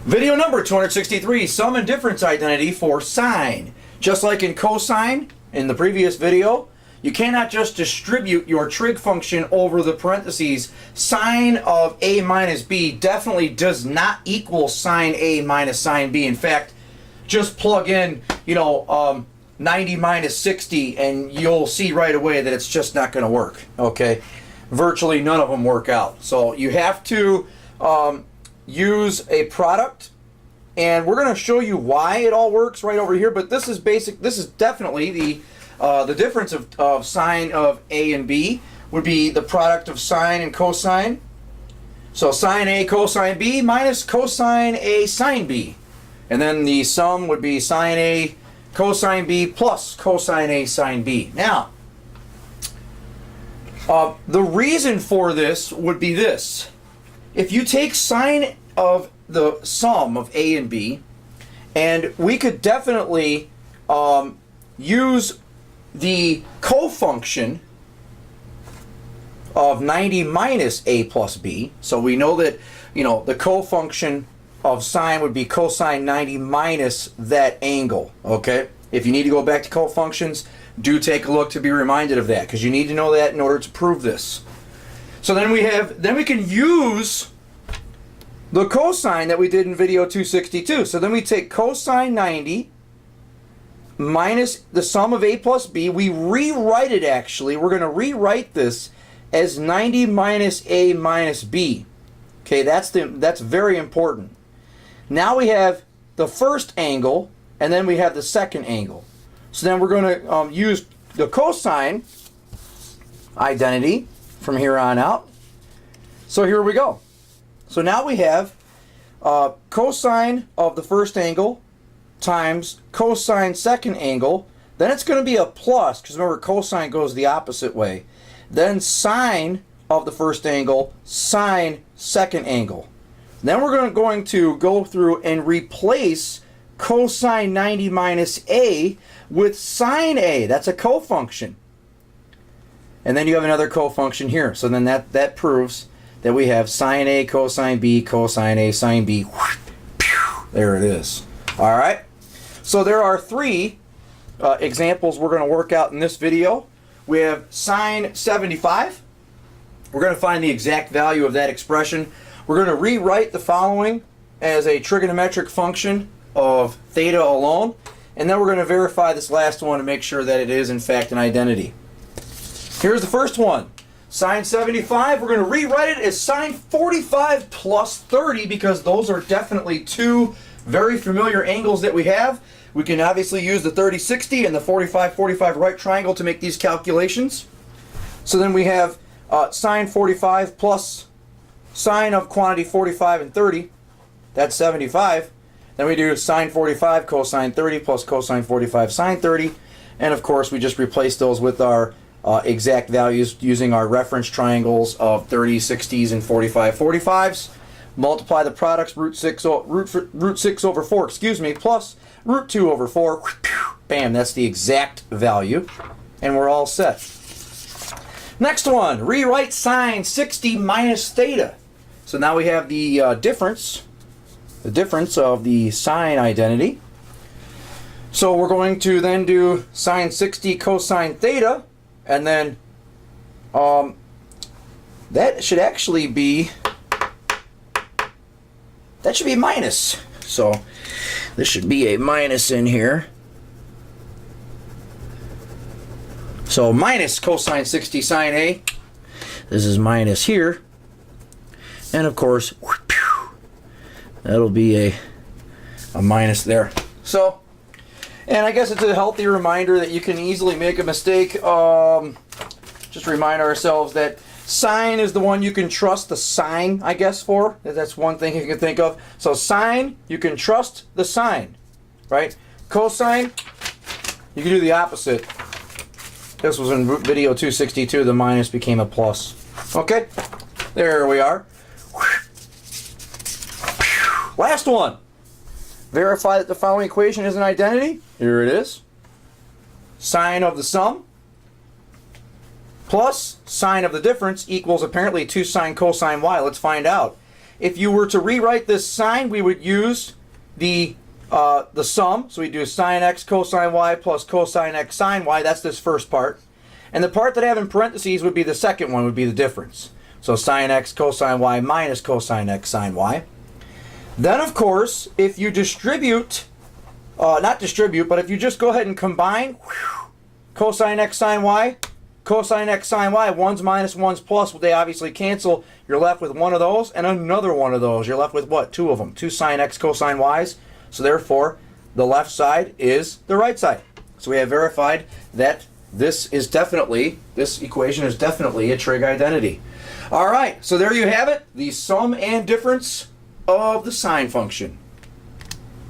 Video number 263, sum and difference identity for sine. Just like in cosine in the previous video, you cannot just distribute your trig function over the parentheses. Sine of a minus b definitely does not equal sine a minus sine b. In fact, just plug in, 90 minus 60 and you'll see right away that it's just not going to work. Okay, virtually none of them work out. So you have to use a product, and we're going to show you why it all works right over here. But this is basic. This is definitely the difference of sine of a and b would be the product of sine and cosine. So sine a cosine b minus cosine a sine b, and then the sum would be sine a cosine b plus cosine a sine b. Now, the reason for this would be this. If you take sine of the sum of a and b, and we could definitely use the cofunction of 90 minus a plus b. So we know that, the cofunction of sine would be cosine 90 minus that angle. Okay? If you need to go back to cofunctions, do take a look to be reminded of that, because you need to know that in order to prove this. So then we can use the cosine that we did in video 262. So then we take cosine 90 minus the sum of a plus b. We rewrite it actually. We're going to rewrite this as 90 minus a minus b. Okay, that's very important. Now we have the first angle, and then we have the second angle. So then we're going to use the cosine identity from here on out. So here we go. So now we have cosine of the first angle times cosine second angle. Then it's going to be a plus, because remember cosine goes the opposite way. Then sine of the first angle, sine second angle. Then we're going to go through and replace cosine 90 minus a with sine a. That's a cofunction. And then you have another cofunction here. So then that proves that we have sine a cosine b cosine a sine b. There it is. All right. So there are three examples we're going to work out in this video. We have sine 75. We're going to find the exact value of that expression. We're going to rewrite the following as a trigonometric function of theta alone. And then we're going to verify this last one to make sure that it is in fact an identity. Here's the first one. Sine 75, we're going to rewrite it as sine 45 plus 30, because those are definitely two very familiar angles that we have. We can obviously use the 30-60 and the 45-45 right triangle to make these calculations. So then we have sine 45 plus sine of quantity 45 and 30. That's 75. Then we do sine 45 cosine 30 plus cosine 45 sine 30. And of course we just replace those with our exact values using our reference triangles of 30, 60s, and 45, 45s. Multiply the products, root 6 over 4, plus root 2 over 4. Bam, that's the exact value. And we're all set. Next one, rewrite sine 60 minus theta. So now we have the difference of the sine identity. So we're going to then do sine 60 cosine theta. And then that should actually be, minus. So this should be a minus in here. So minus cosine 60 sine A. This is minus here. And of course, that'll be a minus there. So, and I guess it's a healthy reminder that you can easily make a mistake. Just remind ourselves that sine is the one you can trust the sign, I guess, for. That's one thing you can think of. So sine, you can trust the sign, right? Cosine, you can do the opposite. This was in video 262. The minus became a plus. Okay, there we are. Last one. Verify that the following equation is an identity. Here it is. Sine of the sum plus sine of the difference equals apparently 2 sine cosine y. Let's find out. if you were to rewrite this sine, we would use the sum. So we do sine x cosine y plus cosine x sine y. That's this first part. And the part that I have in parentheses would be the second one, would be the difference. So sine x cosine y minus cosine x sine y. Then, of course, if you distribute, not distribute, but if you just go ahead and combine cosine x sine y, cosine x sine y, 1's minus 1's plus, they obviously cancel. You're left with one of those and another one of those. You're left with what? Two of them. Two sine x cosine y's. So therefore, the left side is the right side. So we have verified that this equation is definitely a trig identity. All right, so there you have it, the sum and difference of the sine function.